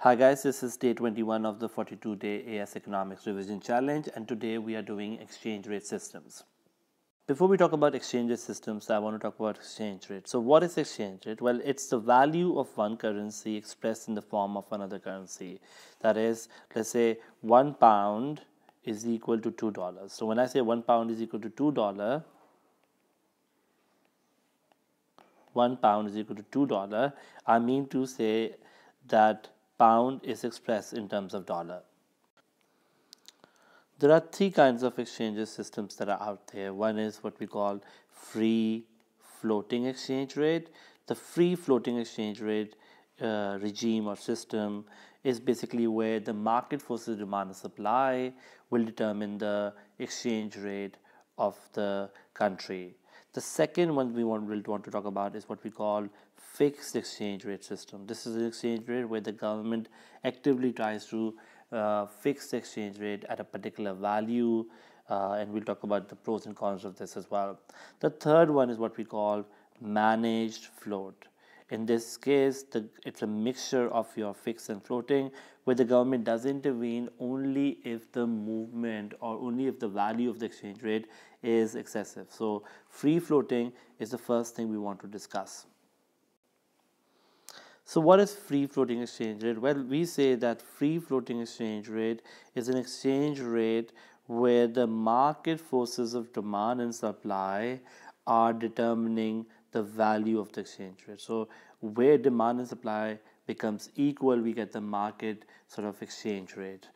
Hi guys, this is day 21 of the 42-day AS Economics Revision Challenge, and today we are doing exchange rate systems. Before we talk about exchange rate systems, I want to talk about exchange rate. So what is exchange rate? Well, it's the value of one currency expressed in the form of another currency. That is, let's say £1 is equal to $2. So when I say £1 is equal to $2, £1 is equal to $2, I mean to say that pound is expressed in terms of dollar. There are three kinds of exchange systems that are out there. One is what we call free floating exchange rate. The free floating exchange rate regime or system is basically where the market forces demand and supply will determine the exchange rate of the country. The second one we'll want to talk about is what we call fixed exchange rate system. This is an exchange rate where the government actively tries to fix the exchange rate at a particular value, and we'll talk about the pros and cons of this as well. The third one is what we call managed float. In this case, it's a mixture of your fixed and floating, where the government does intervene only if the movement or only if the value of the exchange rate is excessive. So free floating is the first thing we want to discuss. So what is free floating exchange rate? Well, we say that free floating exchange rate is an exchange rate where the market forces of demand and supply are determining the value of the exchange rate. So where demand and supply becomes equal, we get the market sort of exchange rate.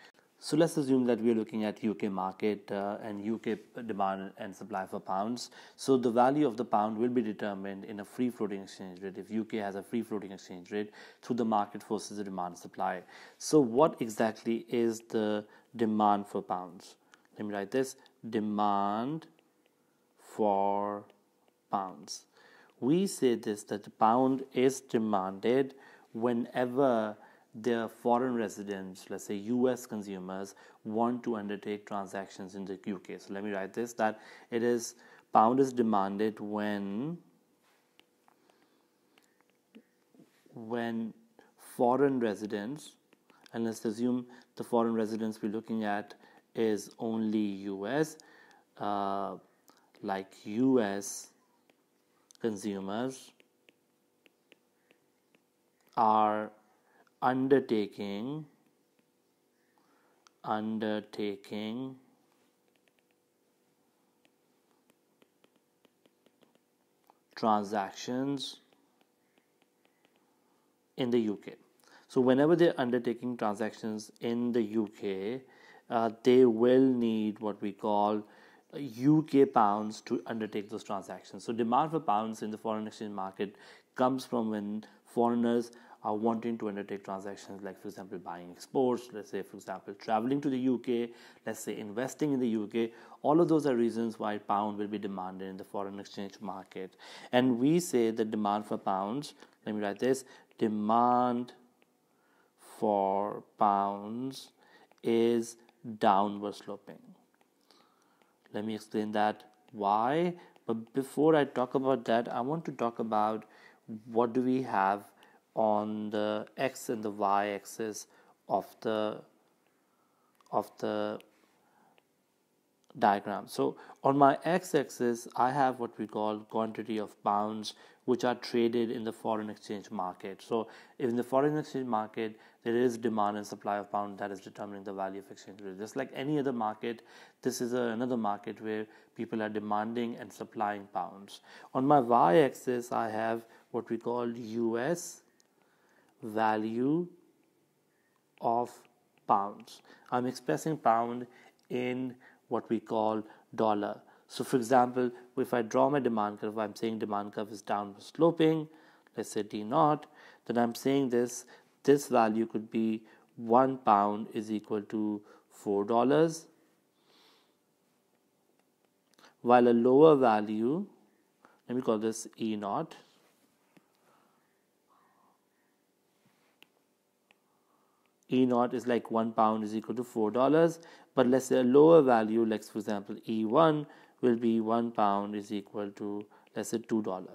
So let's assume that we are looking at UK market and UK demand and supply for pounds. So the value of the pound will be determined in a free floating exchange rate if UK has a free floating exchange rate through the market forces of demand and supply. So what exactly is the demand for pounds? Let me write this: demand for pounds. We say this, that the pound is demanded whenever the foreign residents, let's say US consumers, want to undertake transactions in the UK. So let me write this, that it is pound is demanded when foreign residents, and let's assume the foreign residents we're looking at is only US, like US consumers are undertaking transactions in the UK. So whenever they're undertaking transactions in the UK, they will need what we call UK pounds to undertake those transactions. So demand for pounds in the foreign exchange market comes from when foreigners are wanting to undertake transactions, like for example buying exports, let's say for example traveling to the UK, let's say investing in the UK. All of those are reasons why pound will be demanded in the foreign exchange market. And we say that demand for pounds, let me write this, demand for pounds is downward sloping. Let me explain that why. But before I talk about that, I want to talk about what do we have on the x and the y axis of the diagram. So on my x-axis, I have what we call quantity of pounds which are traded in the foreign exchange market. So in the foreign exchange market, there is demand and supply of pound that is determining the value of exchange rate. Just like any other market, this is another market where people are demanding and supplying pounds. On my y-axis, I have what we call US value of pounds. I'm expressing pound in what we call dollar. So for example, if I draw my demand curve, I'm saying demand curve is downward sloping, let's say D0, then I'm saying this value could be £1 is equal to $4, while a lower value, let me call this E0, E0 is like £1 is equal to $4, but let's say a lower value, like for example E1, will be £1 is equal to, let's say, $2.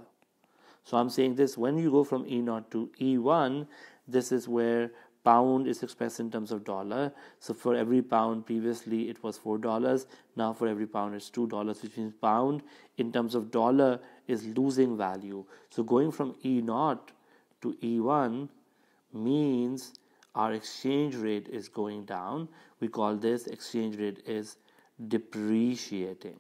So I'm saying this, when you go from E0 to E1, this is where pound is expressed in terms of dollar. So for every pound, previously it was $4. Now for every pound it's $2, which means pound in terms of dollar is losing value. So going from E0 to E1 means our exchange rate is going down. We call this exchange rate is depreciating.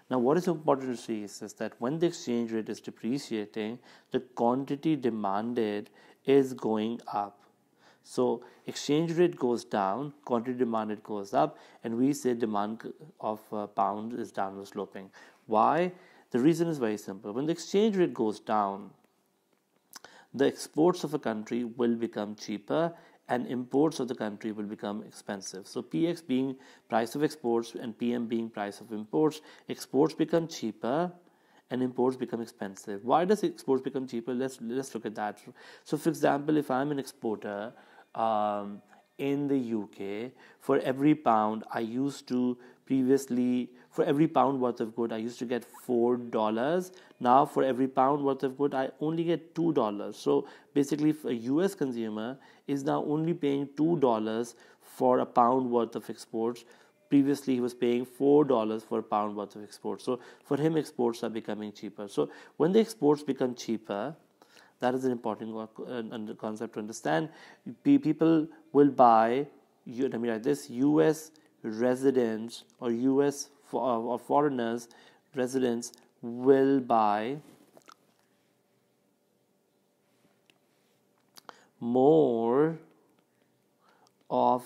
Now, what is important to see is that when the exchange rate is depreciating, the quantity demanded is going up. So, exchange rate goes down, quantity demanded goes up, and we say demand of pounds is downward sloping. Why? The reason is very simple. When the exchange rate goes down, the exports of a country will become cheaper and imports of the country will become expensive. So PX being price of exports and PM being price of imports, exports become cheaper and imports become expensive. Why does exports become cheaper? Let's look at that. So for example, if I'm an exporter in the UK, for every pound I used to previously, for every pound worth of good I used to get $4. Now for every pound worth of good I only get $2. So basically a US consumer is now only paying $2 for a pound worth of exports. Previously he was paying $4 for a pound worth of exports. So for him exports are becoming cheaper. So when the exports become cheaper, that is an important concept to understand. People will buy, let me write this, US residents or US or foreigners, residents will buy more of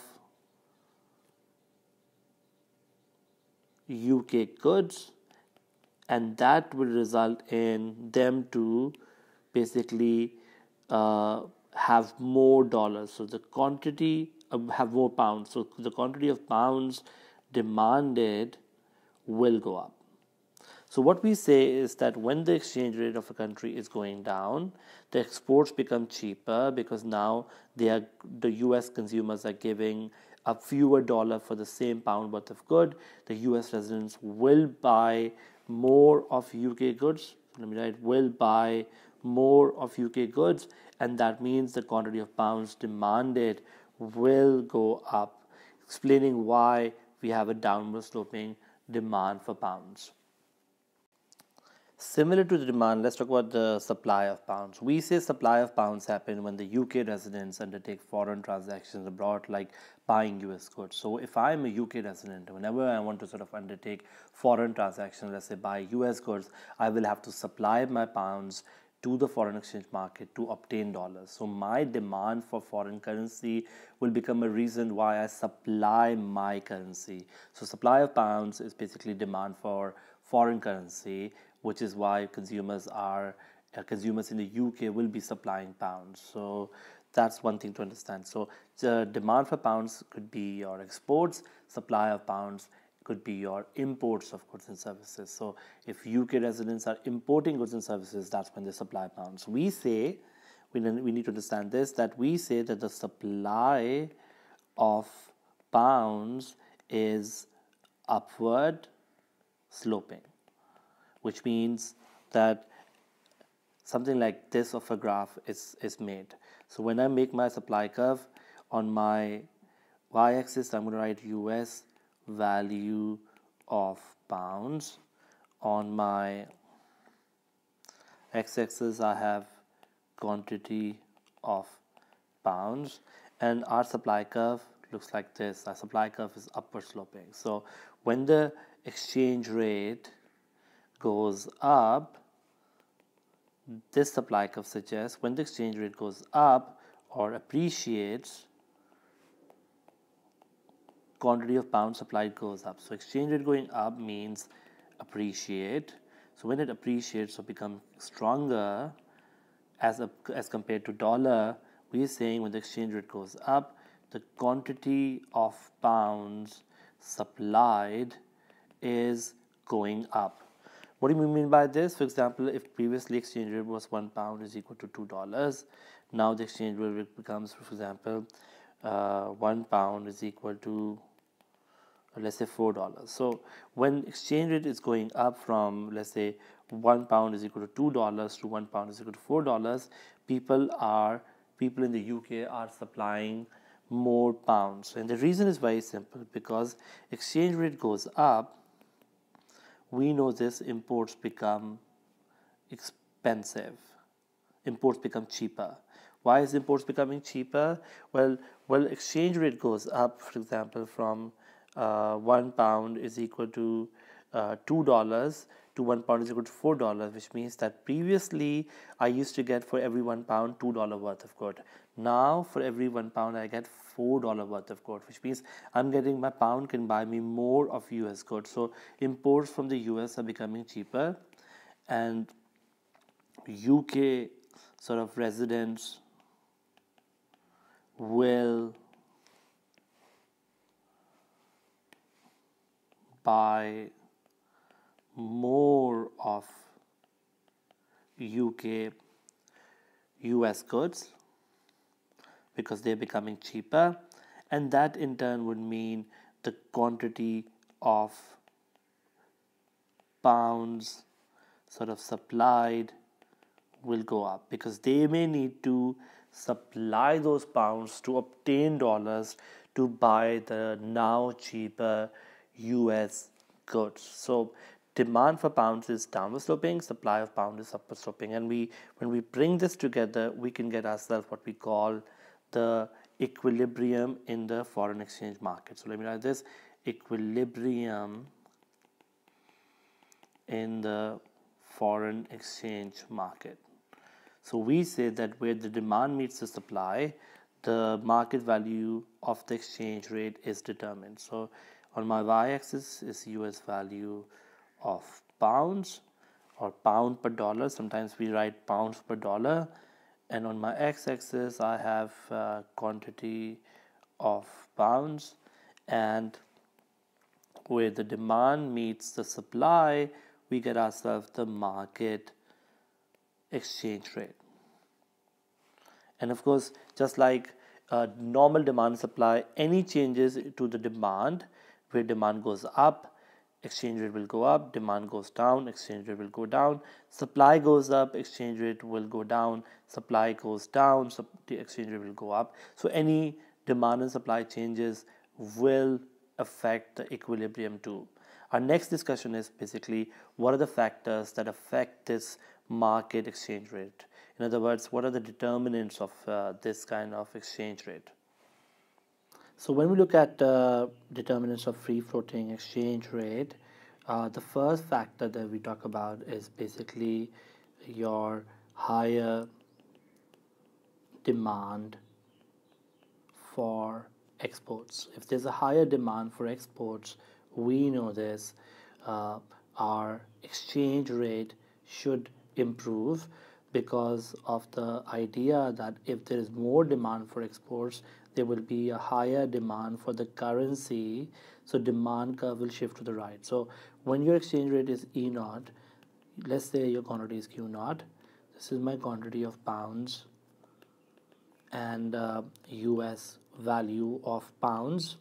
UK goods, and that will result in them to basically have more dollars. So the quantity have more pounds. So the quantity of pounds demanded will go up. So what we say is that when the exchange rate of a country is going down, the exports become cheaper because now the US consumers are giving a fewer dollar for the same pound worth of good. The US residents will buy more of UK goods. Let me write, will buy more of UK goods, and that means the quantity of pounds demanded will go up, explaining why we have a downward sloping demand for pounds. Similar to the demand, let's talk about the supply of pounds. We say supply of pounds happen when the UK residents undertake foreign transactions abroad, like buying US goods. So if I'm a UK resident, whenever I want to sort of undertake foreign transactions, let's say buy US goods, I will have to supply my pounds to the foreign exchange market to obtain dollars. So my demand for foreign currency will become a reason why I supply my currency. So supply of pounds is basically demand for foreign currency, which is why consumers in the UK will be supplying pounds. So that's one thing to understand. So the demand for pounds could be your exports, supply of pounds could be your imports of goods and services. So if UK residents are importing goods and services, that's when they supply pounds. We say, we need to understand this, that we say that the supply of pounds is upward sloping, which means that something like this of a graph is made. So when I make my supply curve, on my y-axis I'm going to write US value of pounds. On my x-axis I have quantity of pounds, and our supply curve looks like this. Our supply curve is upward sloping. So when the exchange rate goes up, this supply curve suggests when the exchange rate goes up or appreciates, quantity of pounds supplied goes up. So exchange rate going up means appreciate. So when it appreciates or becomes stronger as compared to dollar, we are saying when the exchange rate goes up, the quantity of pounds supplied is going up. What do you mean by this? For example, if previously exchange rate was £1 is equal to $2, now the exchange rate becomes, for example, £1 is equal to, let's say, $4. So when exchange rate is going up from, let's say, £1 is equal to $2 to £1 is equal to $4, people are people in the UK are supplying more pounds. And the reason is very simple, because exchange rate goes up, we know this, imports become expensive, imports become cheaper. Why is imports becoming cheaper? Well, exchange rate goes up, for example, from £1 is equal to $2 to £1 is equal to $4, which means that previously I used to get for every £1 $2 worth of good. Now for every £1 I get $4 worth of good, which means I'm getting, my pound can buy me more of US goods. So imports from the US are becoming cheaper, and UK sort of residents will buy more of US goods because they're becoming cheaper, and that in turn would mean the quantity of pounds sort of supplied will go up, because they may need to supply those pounds to obtain dollars to buy the now cheaper US goods. So demand for pounds is downward sloping, supply of pounds is upward sloping, and when we bring this together, we can get ourselves what we call the equilibrium in the foreign exchange market. So let me write this: equilibrium in the foreign exchange market. So we say that where the demand meets the supply, the market value of the exchange rate is determined. So on my y-axis is US value of pounds, or pound per dollar. Sometimes we write pounds per dollar. And on my x-axis I have quantity of pounds, and where the demand meets the supply, we get ourselves the market exchange rate. And of course, just like normal demand supply, any changes to the demand, where demand goes up, exchange rate will go up, demand goes down, exchange rate will go down, supply goes up, exchange rate will go down, supply goes down, so the exchange rate will go up. So any demand and supply changes will affect the equilibrium too. Our next discussion is basically what are the factors that affect this market exchange rate. In other words, what are the determinants of this kind of exchange rate? So when we look at determinants of free floating exchange rate, the first factor that we talk about is basically your higher demand for exports. If there's a higher demand for exports, we know this, our exchange rate should improve, because of the idea that if there is more demand for exports, there will be a higher demand for the currency, so demand curve will shift to the right. So when your exchange rate is E naught, let's say your quantity is Q naught, this is my quantity of pounds and US value of pounds.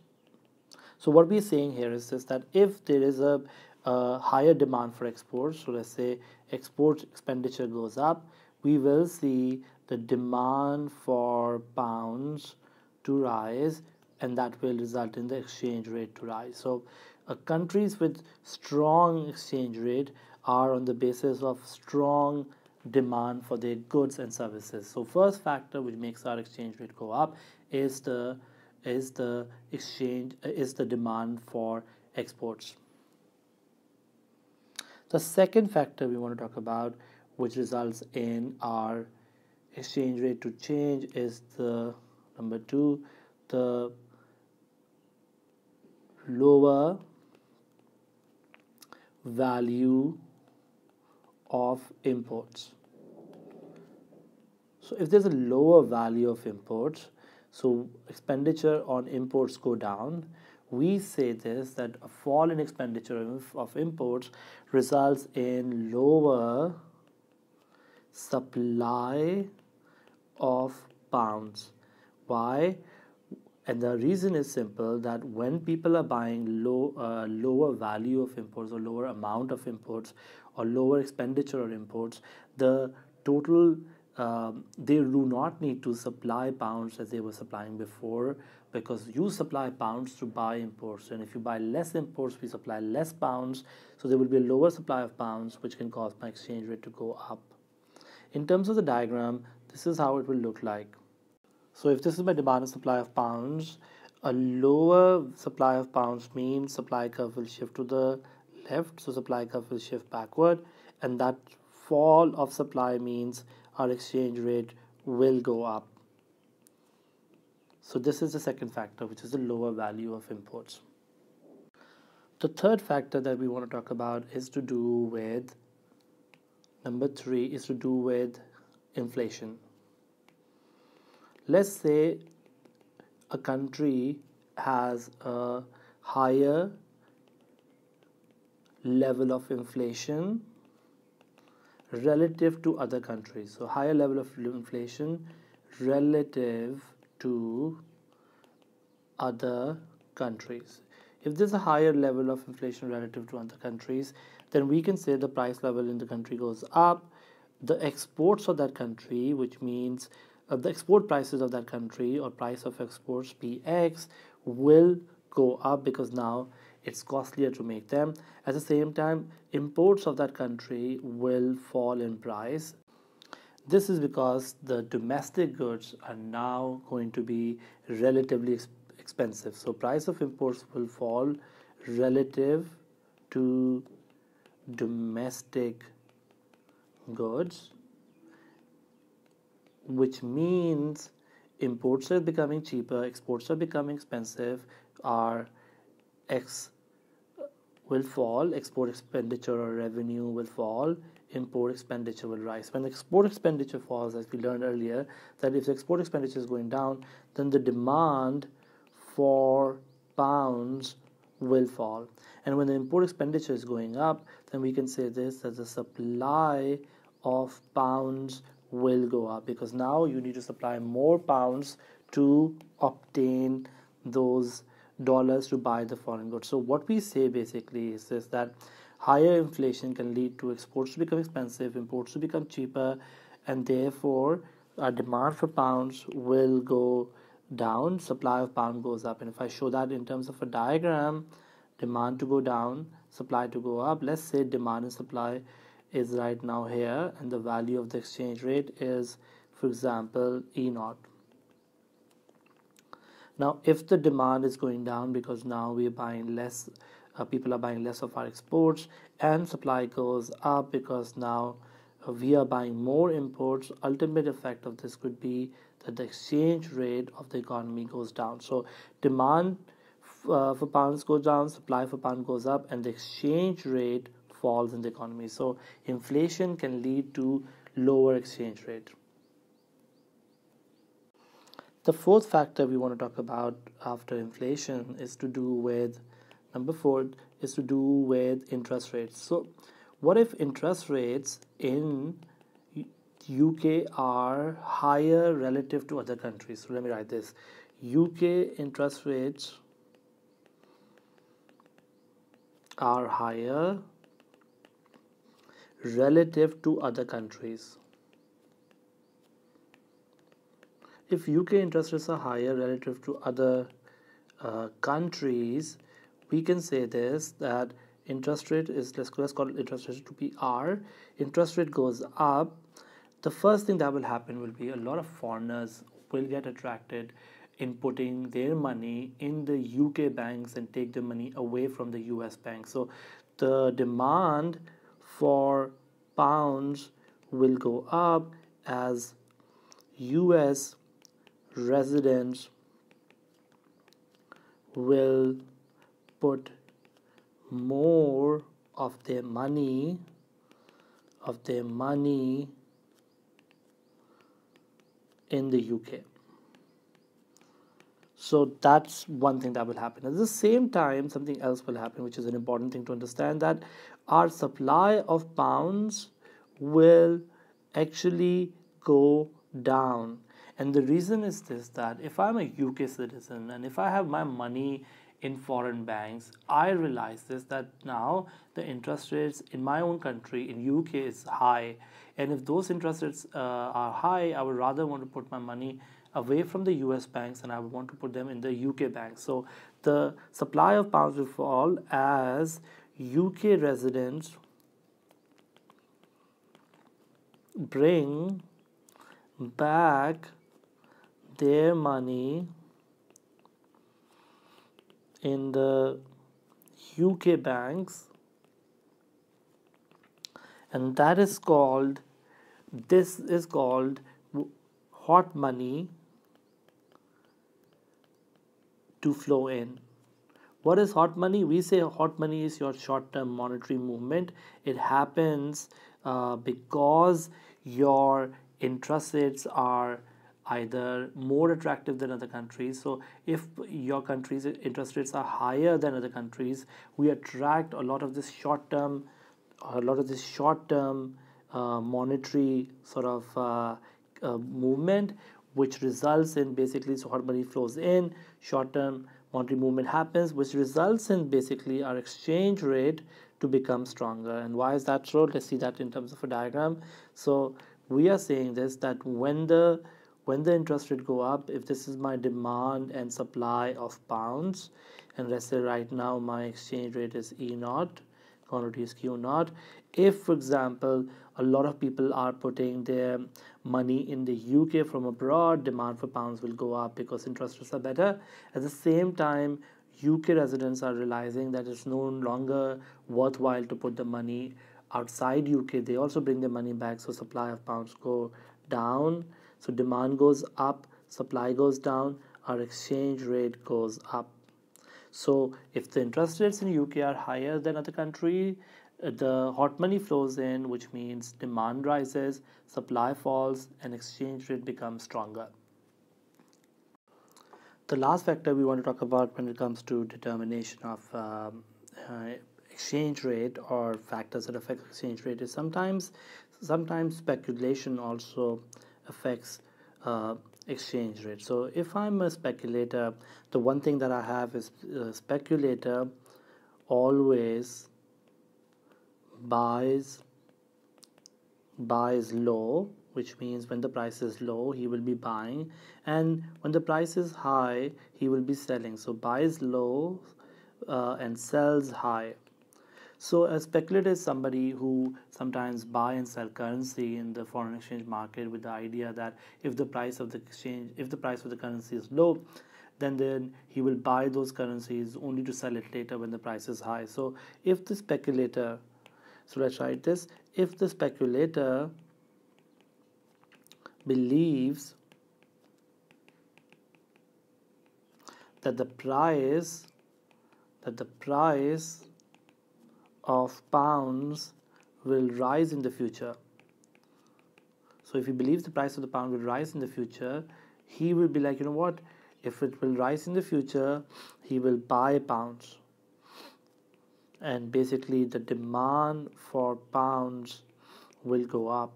So what we're saying here is that if there is a higher demand for exports, so let's say export expenditure goes up, we will see the demand for pounds to rise, and that will result in the exchange rate to rise. So countries with strong exchange rate are on the basis of strong demand for their goods and services. So first factor which makes our exchange rate go up is the demand for exports. The second factor we want to talk about, which results in our exchange rate to change, is the number 2, the lower value of imports. So if there's a lower value of imports, so expenditure on imports go down, we say this, that a fall in expenditure of imports results in lower supply of pounds. Why? And the reason is simple, that when people are buying lower value of imports, or lower amount of imports, or lower expenditure on imports, the total they do not need to supply pounds as they were supplying before, because you supply pounds to buy imports, and if you buy less imports, we supply less pounds, so there will be a lower supply of pounds, which can cause my exchange rate to go up. In terms of the diagram, this is how it will look like. So if this is my demand and supply of pounds, a lower supply of pounds means supply curve will shift to the left, so supply curve will shift backward, and that fall of supply means our exchange rate will go up. So this is the second factor, which is the lower value of imports. The third factor that we want to talk about is to do with, number 3 is to do with inflation. Let's say a country has a higher level of inflation relative to other countries. So higher level of inflation relative to other countries. If there's a higher level of inflation relative to other countries, then we can say the price level in the country goes up. The exports of that country, which means the export prices of that country, or price of exports PX, will go up because now it's costlier to make them. At the same time, imports of that country will fall in price. This is because the domestic goods are now going to be relatively expensive. So price of imports will fall relative to domestic goods, which means imports are becoming cheaper, exports are becoming expensive, our X will fall, export expenditure or revenue will fall, import expenditure will rise. When the export expenditure falls, as we learned earlier, that if the export expenditure is going down, then the demand for pounds will fall. And when the import expenditure is going up, then we can say this, that the supply of pounds will go up, because now you need to supply more pounds to obtain those dollars to buy the foreign goods. So what we say basically is this, that higher inflation can lead to exports to become expensive, imports to become cheaper, and therefore our demand for pounds will go down, supply of pound goes up. And if I show that in terms of a diagram, demand to go down, supply to go up, let's say demand and supply is right now here, and the value of the exchange rate is, for example, E0. Now, if the demand is going down because now we are buying less, people are buying less of our exports, and supply goes up because now we are buying more imports, ultimate effect of this could be that the exchange rate of the economy goes down. So demand for pounds goes down, supply for pound goes up, and the exchange rate falls in the economy. So inflation can lead to lower exchange rate. The fourth factor we want to talk about after inflation is to do with, number 4, is to do with interest rates. So what if interest rates in UK are higher relative to other countries? So let me write this. UK interest rates are higher relative to other countries. If UK interest rates are higher relative to other countries, we can say this, that interest rate is, let's call it interest rate to be R. Interest rate goes up. The first thing that will happen will be a lot of foreigners will get attracted in putting their money in the UK banks and take the money away from the US banks. So the demand for pounds will go up as US residents will put more of their money in the UK. So that's one thing that will happen. At the same time, something else will happen, which is an important thing to understand, that our supply of pounds will actually go down. And the reason is this, that if I'm a UK citizen and if I have my money in foreign banks, I realize this, that now the interest rates in my own country, in UK, is high, and if those interest rates are high, I would rather want to put my money away from the US banks and I would want to put them in the UK banks. So the supply of pounds will fall as UK residents bring back their money in the UK banks, and this is called hot money to flow in. What is hot money? We say hot money is your short-term monetary movement. It happens because your interest rates are either more attractive than other countries. So if your country's interest rates are higher than other countries, we attract a lot of this short-term monetary sort of movement, which results in basically, so hot money flows in, short-term monetary movement happens, which results in basically our exchange rate to become stronger. And why is that so? Let's see that in terms of a diagram. So we are saying this, that when the interest rate go up, if this is my demand and supply of pounds, and let's say right now my exchange rate is E naught, quantity is Q naught. If, for example, a lot of people are putting their money in the UK from abroad, demand for pounds will go up because interest rates are better. At the same time, UK residents are realizing that it's no longer worthwhile to put the money outside UK. They also bring their money back, so supply of pounds go down. So demand goes up, supply goes down, our exchange rate goes up. So if the interest rates in UK are higher than other country, the hot money flows in, which means demand rises, supply falls, and exchange rate becomes stronger. The last factor we want to talk about when it comes to determination of exchange rate, or factors that affect exchange rate, is sometimes speculation also affects exchange rate. So if I'm a speculator, the one thing that I have is speculator always buys low, which means when the price is low he will be buying, and when the price is high he will be selling. So buys low and sells high. So a speculator is somebody who sometimes buy and sell currency in the foreign exchange market with the idea that if the price of the currency is low, then he will buy those currencies only to sell it later when the price is high. So if the speculator, so let's write this, if the speculator believes that the price of pounds will rise in the future. So if he believes the price of the pound will rise in the future, he will be like, you know what, if it will rise in the future, he will buy pounds. And basically the demand for pounds will go up,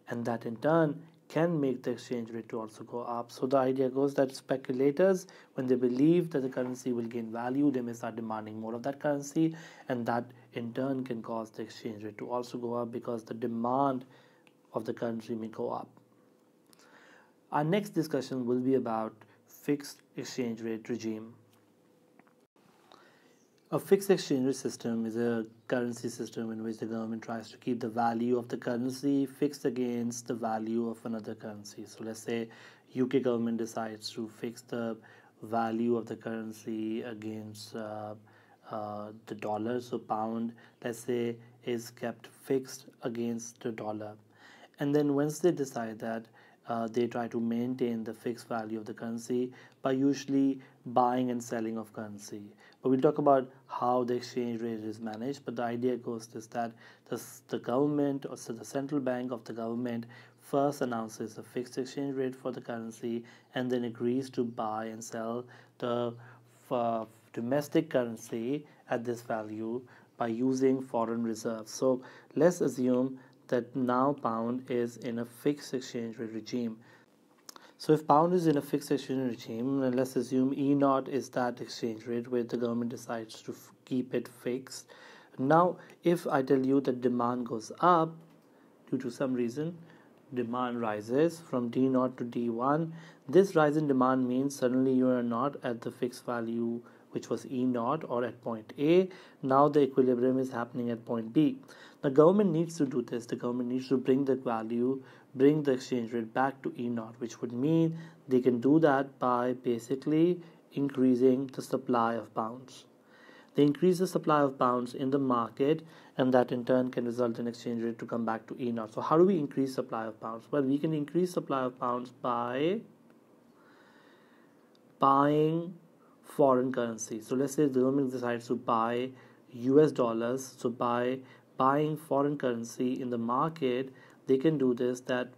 and that in turn can make the exchange rate to also go up. So the idea goes that speculators, when they believe that the currency will gain value, they may start demanding more of that currency, and that in turn can cause the exchange rate to also go up because the demand of the currency may go up. Our next discussion will be about fixed exchange rate regime. A fixed exchange rate system is a currency system in which the government tries to keep the value of the currency fixed against the value of another currency. So let's say UK government decides to fix the value of the currency against the dollar. So pound, let's say, is kept fixed against the dollar. And then once they decide that, they try to maintain the fixed value of the currency by usually buying and selling of currency. But we'll talk about how the exchange rate is managed. But the idea goes is that the government, or so the central bank of the government, first announces a fixed exchange rate for the currency and then agrees to buy and sell the domestic currency at this value by using foreign reserves. So let's assume that now pound is in a fixed exchange rate regime. So if pound is in a fixed exchange regime, and let's assume E naught is that exchange rate where the government decides to keep it fixed. Now, if I tell you that demand goes up due to some reason, demand rises from D naught to D1. This rise in demand means suddenly you are not at the fixed value which was E naught or at point A. Now the equilibrium is happening at point B. The government needs to do this. The government needs to bring the value, bring the exchange rate back to E naught, which would mean they can do that by basically increasing the supply of pounds. They increase the supply of pounds in the market, and that in turn can result in exchange rate to come back to E naught. So how do we increase supply of pounds? Well, we can increase supply of pounds by buying foreign currency. So let's say the government decides to buy US dollars. So by buying foreign currency in the market, they can do this, that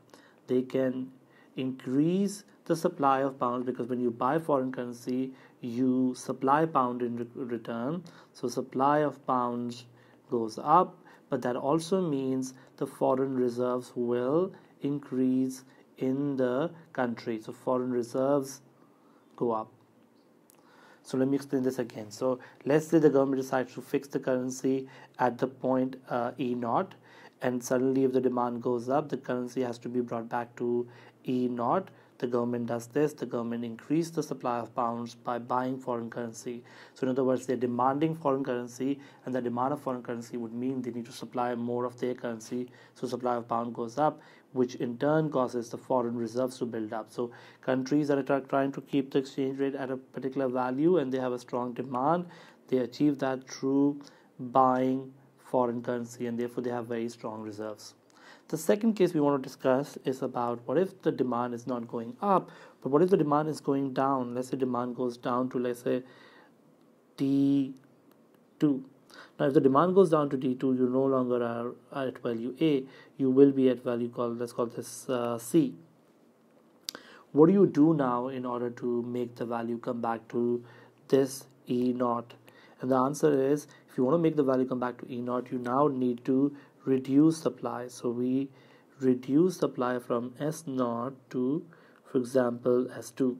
they can increase the supply of pounds, because when you buy foreign currency, you supply pound in return. So supply of pounds goes up, but that also means the foreign reserves will increase in the country. So foreign reserves go up. So let me explain this again. So let's say the government decides to fix the currency at the point E naught, and suddenly if the demand goes up, the currency has to be brought back to E naught. The government does this. The government increases the supply of pounds by buying foreign currency. So in other words, they're demanding foreign currency, and the demand of foreign currency would mean they need to supply more of their currency. So supply of pound goes up, which in turn causes the foreign reserves to build up. So countries that are trying to keep the exchange rate at a particular value and they have a strong demand, they achieve that through buying foreign currency, and therefore they have very strong reserves. The second case we want to discuss is about what if the demand is not going up, but what if the demand is going down? Let's say demand goes down to, let's say, D2. Now, if the demand goes down to D2, you no longer are at value A. You will be at value called, let's call this C. What do you do now in order to make the value come back to this E naught? And the answer is, if you want to make the value come back to E naught, you now need to reduce supply. So we reduce supply from S naught to, for example, S2.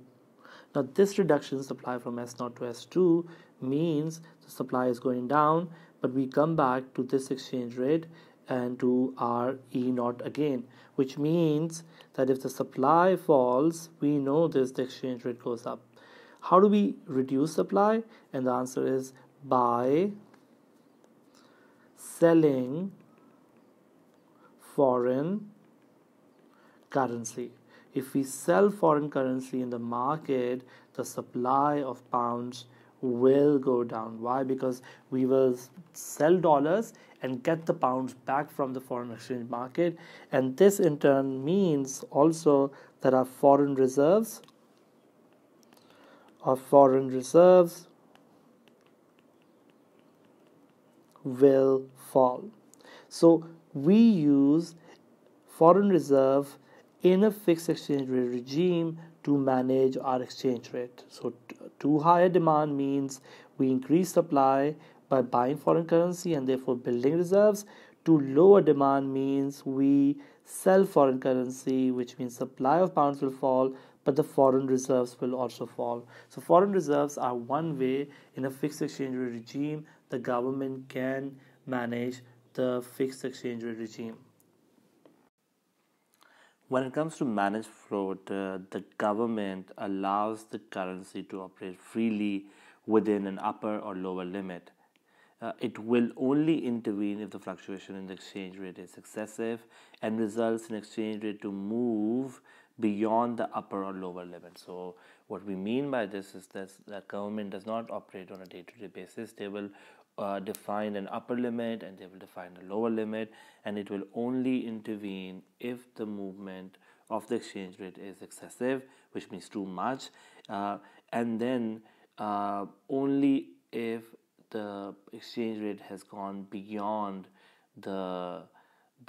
Now this reduction in supply from S naught to S2 means the supply is going down, but we come back to this exchange rate and to our E naught again, which means that if the supply falls, we know this, the exchange rate goes up. How do we reduce supply? And the answer is by selling foreign currency. If we sell foreign currency in the market, the supply of pounds will go down. Why? Because we will sell dollars and get the pounds back from the foreign exchange market, and this in turn means also that our foreign reserves will fall. So we use foreign reserve in a fixed exchange rate regime to manage our exchange rate. So too high a demand means we increase supply by buying foreign currency and therefore building reserves. Too low a demand means we sell foreign currency, which means supply of pounds will fall, but the foreign reserves will also fall. So foreign reserves are one way in a fixed exchange rate regime the government can manage the fixed exchange rate regime. When it comes to managed float, the government allows the currency to operate freely within an upper or lower limit. It will only intervene if the fluctuation in the exchange rate is excessive and results in exchange rate to move beyond the upper or lower limit. So what we mean by this is that government does not operate on a day-to-day basis. They will define an upper limit and they will define a lower limit, and it will only intervene if the movement of the exchange rate is excessive, which means too much, and then only if the exchange rate has gone beyond the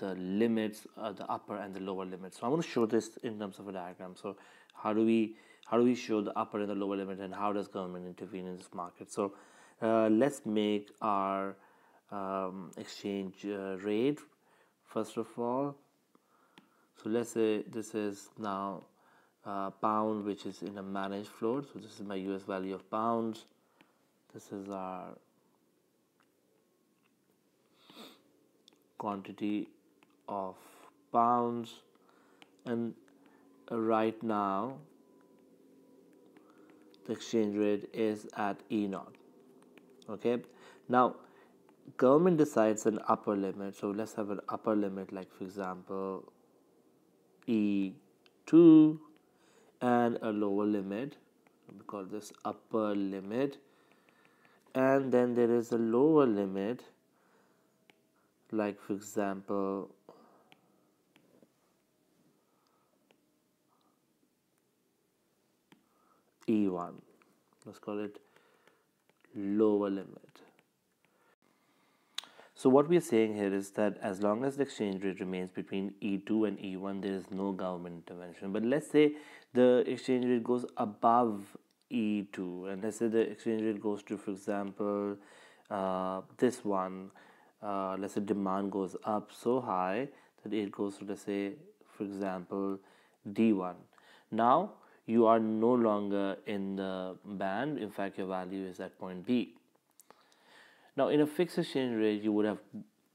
limits, the upper and the lower limits. So I want to show this in terms of a diagram. So how do we show the upper and the lower limit, and how does government intervene in this market? So let's make our exchange rate first of all. So let's say this is now pound, which is in a managed float. So this is my US value of pounds. This is our quantity of pounds, and right now the exchange rate is at E0. Okay, now government decides an upper limit. So let's have an upper limit, like for example E2, and a lower limit. We call this upper limit, and then there is a lower limit, like for example E1. Let's call it lower limit. So what we are saying here is that as long as the exchange rate remains between E2 and E1, there is no government intervention. But let's say the exchange rate goes above E2, and let's say the exchange rate goes to, for example, this one. Let's say demand goes up so high that it goes to, let's say, for example, D1. Now you are no longer in the band. In fact, your value is at point B. Now, in a fixed exchange rate, you would have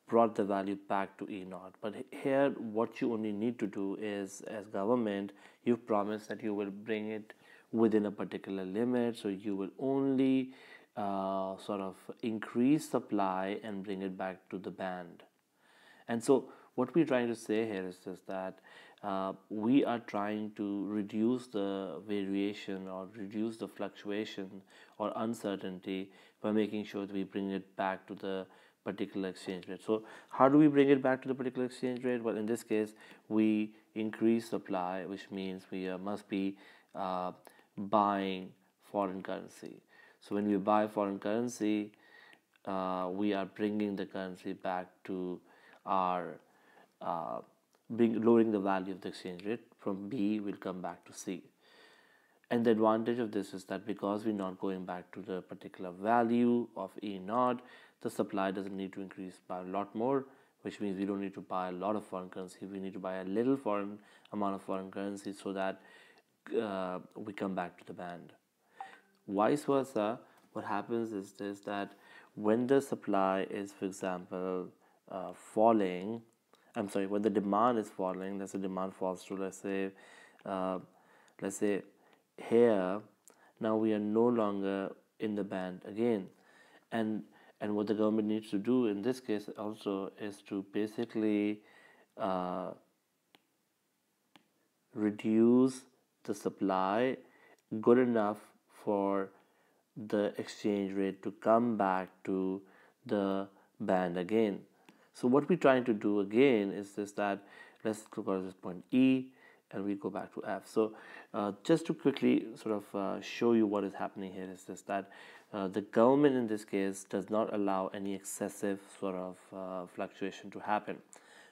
brought the value back to E0. But here, what you only need to do is, as government, you've promised that you will bring it within a particular limit. So you will only sort of increase supply and bring it back to the band. And so what we're trying to say here is just that we are trying to reduce the variation or reduce the fluctuation or uncertainty by making sure that we bring it back to the particular exchange rate. So how do we bring it back to the particular exchange rate? Well, in this case, we increase supply, which means we must be buying foreign currency. So when we buy foreign currency, we are bringing the currency back to our lowering the value of the exchange rate. From B will come back to C. And the advantage of this is that because we're not going back to the particular value of E0, the supply doesn't need to increase by a lot more, which means we don't need to buy a lot of foreign currency. We need to buy a little amount of foreign currency so that we come back to the band. Vice versa, what happens is this, that when the supply is, for example, falling, when the demand is falling, let's say demand falls to, let's say here, now we are no longer in the band again, and what the government needs to do in this case also is to basically reduce the supply good enough for the exchange rate to come back to the band again. So what we're trying to do again is that let's look at this point E, and we go back to F. So just to quickly sort of show you what is happening here is that the government in this case does not allow any excessive sort of fluctuation to happen.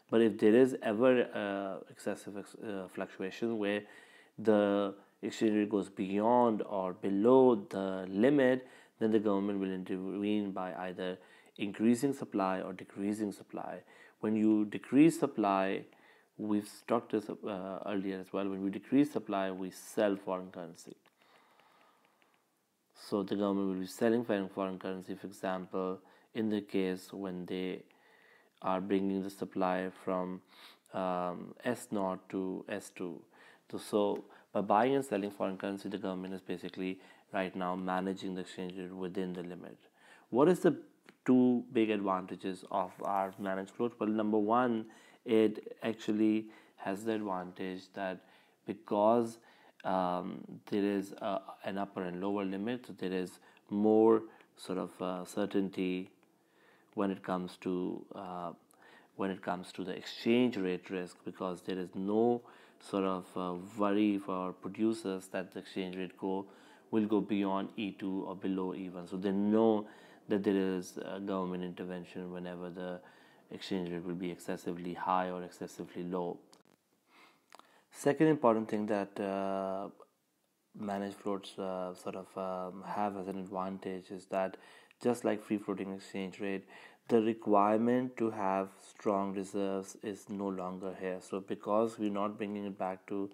But if there is ever excessive fluctuation where the exchange rate goes beyond or below the limit, then the government will intervene by either increasing supply or decreasing supply. When you decrease supply, we've talked this earlier as well, when we decrease supply, we sell foreign currency. So the government will be selling foreign currency, for example, in the case when they are bringing the supply from S0 to S2. So by buying and selling foreign currency, the government is basically right now managing the exchange rate within the limit. What is the two big advantages of our managed float? Well, number one, it actually has the advantage that because there is an upper and lower limit, so there is more sort of certainty when it comes to the exchange rate risk, because there is no sort of worry for producers that the exchange rate will go beyond E2 or below E1. So they know that there is government intervention whenever the exchange rate will be excessively high or excessively low. Second important thing that managed floats have as an advantage is that just like free floating exchange rate, the requirement to have strong reserves is no longer here. So because we're not bringing it back to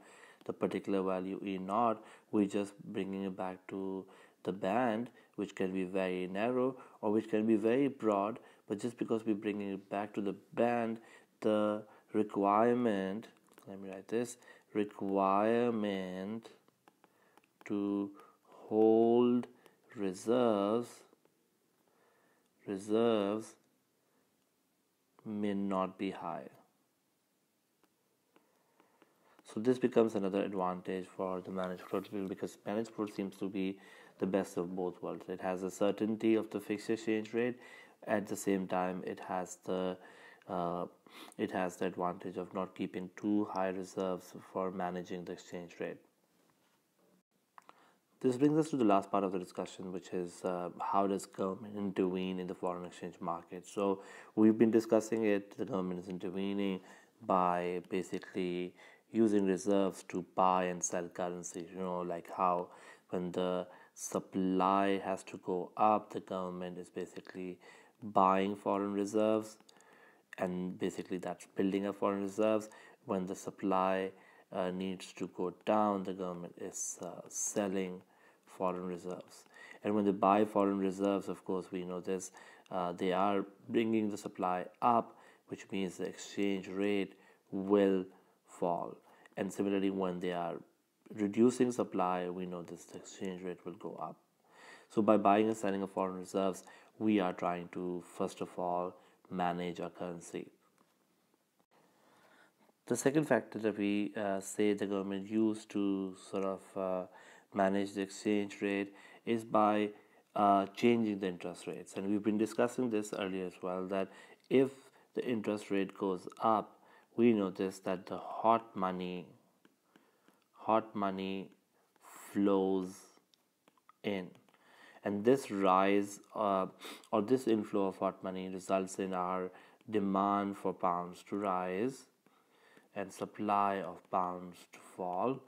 the particular value E naught, we're just bringing it back to the band, which can be very narrow or which can be very broad. But just because we're bringing it back to the band, the requirement, let me write this, requirement to hold reserves may not be high. So this becomes another advantage for the managed float bill, because managed float seems to be the best of both worlds. It has the certainty of the fixed exchange rate. At the same time, it has the advantage of not keeping too high reserves for managing the exchange rate. This brings us to the last part of the discussion, which is how does government intervene in the foreign exchange market. So we've been discussing it. The government is intervening by basically using reserves to buy and sell currency. Like how when the supply has to go up, the government is basically buying foreign reserves, and basically that's building up foreign reserves. When the supply needs to go down, the government is selling foreign reserves. And when they buy foreign reserves, of course, we know this, they are bringing the supply up, which means the exchange rate will fall. And similarly, when they are reducing supply, we know this, the exchange rate will go up. So by buying and selling of foreign reserves, we are trying to, first of all, manage our currency. The second factor that we say the government used to sort of manage the exchange rate is by changing the interest rates. And we've been discussing this earlier as well, that if the interest rate goes up, we notice that the hot money flows in. And this rise or this inflow of hot money results in our demand for pounds to rise and supply of pounds to fall,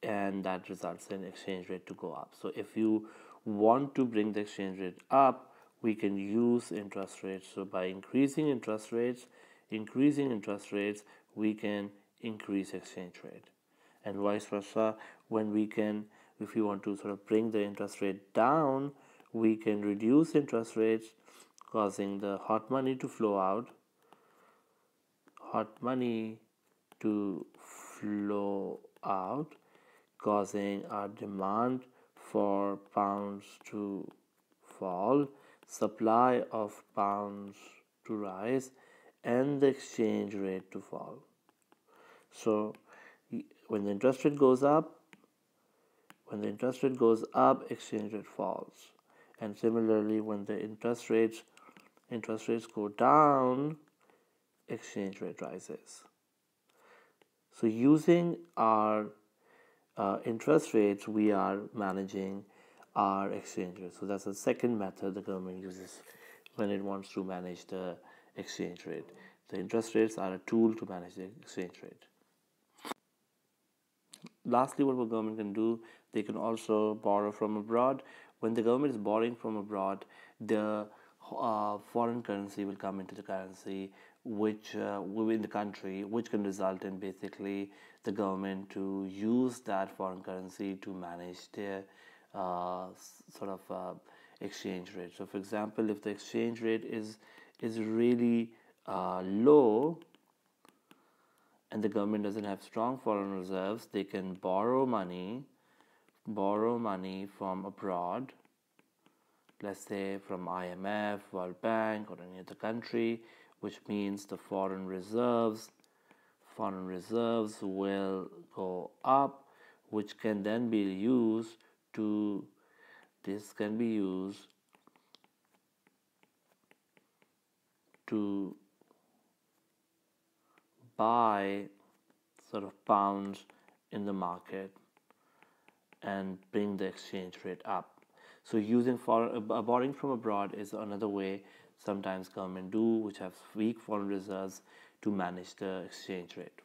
and that results in exchange rate to go up. So if you want to bring the exchange rate up, we can use interest rates. So by increasing interest rates, we can increase exchange rate, and vice versa. If we want to sort of bring the interest rate down, we can reduce interest rates, causing the hot money to flow out, causing our demand for pounds to fall, supply of pounds to rise, and the exchange rate to fall. So when the interest rate goes up, exchange rate falls. And similarly, when the interest rates go down, exchange rate rises. So using our interest rates, we are managing our exchange rate. So that's the second method the government uses when it wants to manage the exchange rate. The interest rates are a tool to manage the exchange rate. Lastly, what the government can do, they can also borrow from abroad. When the government is borrowing from abroad, the foreign currency will come into the currency, which within the country, which can result in basically the government to use that foreign currency to manage their exchange rate. So, for example, if the exchange rate is really low, and the government doesn't have strong foreign reserves, they can borrow money from abroad, let's say from IMF, World Bank, or any other country, which means the foreign reserves will go up, which can then be used to buy sort of pounds in the market and bring the exchange rate up. So using borrowing from abroad is another way sometimes government do, which have weak foreign reserves, to manage the exchange rate.